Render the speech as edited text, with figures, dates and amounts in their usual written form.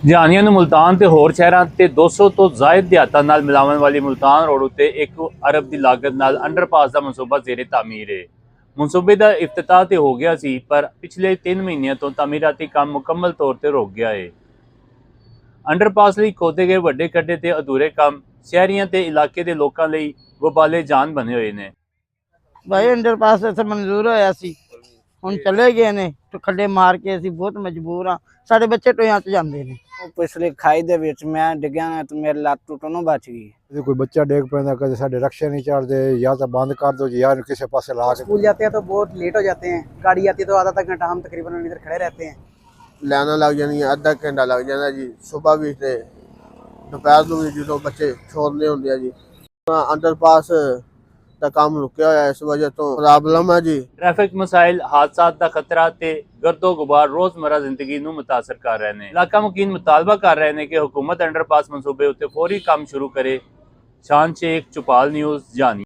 ਜਹਾਨੀਆਂ ਨੂੰ ਮੁਲਤਾਨ ਤੇ ਹੋਰ ਸ਼ਹਿਰਾਂ ਤੇ 200 ਤੋਂ ਜ਼ਾਇਦ ਦਿਹਾਤਾਂ ਨਾਲ ਮਿਲਾਉਣ ਵਾਲੀ ਮੁਲਤਾਨ ਰੋਡ ਉੱਤੇ 1 ਅਰਬ ਦੀ ਲਾਗਤ ਨਾਲ ਅੰਡਰਪਾਸ ਦਾ ਮਨਸੂਬਾ ਜ਼ੇਰੇ ਤਾਮੀਰ ਹੈ। ਮਨਸੂਬੇ ਦਾ ਇਫਤਤਾਹ ਤੇ ਹੋ ਗਿਆ ਸੀ, ਪਰ ਪਿਛਲੇ 3 ਮਹੀਨਿਆਂ ਤੋਂ ਤਾਮੀਰਾਤੀ ਕੰਮ ਮੁਕੰਮਲ ਤੌਰ ਤੇ ਰੁਕ ਗਿਆ ਹੈ। ਅੰਡਰਪਾਸ ਲਈ ਖੋਦੇ ਗਏ ਵੱਡੇ ਖੱਡੇ ਤੇ ਅਧੂਰੇ ਕੰਮ ਸ਼ਹਿਰੀਆਂ ਤੇ ਇਲਾਕੇ ਦੇ ਲੋਕਾਂ ਲਈ ਵਬਾਲੇ ਜਾਨ ਬਣੇ ਹੋਏ ਨੇ। भाई अंडरपास से मंजूर होया सी हुण चले गए ने तो खड्डे मार के असीं बहुत मजबूर हाँ। साडे बच्चे टोयां च जांदे ने। पिछले खाई दे विच मैं डिग्या ना तो मेरी लत्त टुटनों बच गई। ਜੇ ਕੋਈ ਬੱਚਾ ਡੇਗ ਪੈਂਦਾ ਕਦੇ ਸਾਡੇ ਰਕਸ਼ੇ ਨਹੀਂ ਚੜਦੇ ਜਾਂ ਤਾਂ ਬੰਦ ਕਰ ਦੋ ਜਾਂ ਕਿਸੇ ਪਾਸੇ ਲਾ ਕੇ। स्कूल जाते हैं तो बहुत लेट हो जाते हैं, गाड़ी आती है तो आधा तक घंटा हम तकरीबन इधर खड़े रहते हैं। लाइना लग जानी अद्धा घंटा लग जाना जी। सुबह भी ते दोपहर ਨੂੰ ਵੀ ਜਦੋਂ ਬੱਚੇ ਛੋੜਨੇ ਹੁੰਦੇ ਆ ਜੀ। ਅੰਡਰਪਾਸ ਦਾ ਕੰਮ ਰੁਕਿਆ ਹੋਇਆ ਇਸ ਵਜ੍ਹਾ ਤੋਂ ਪ੍ਰੋਬਲਮ ਹੈ ਜੀ। ट्रैफिक मसाइल, हादसात का खतरा ते गर्दो गुबार रोजमर्रा जिंदगी नूं मुतासर कर रहे हैं। इलाका मुकीन मुतालबा कर रहे हैं कि हुकूमत अंडरपास मनसूबे उत्ते फौरी काम शुरू करे। शान शेख, चौपाल न्यूज़, जानी।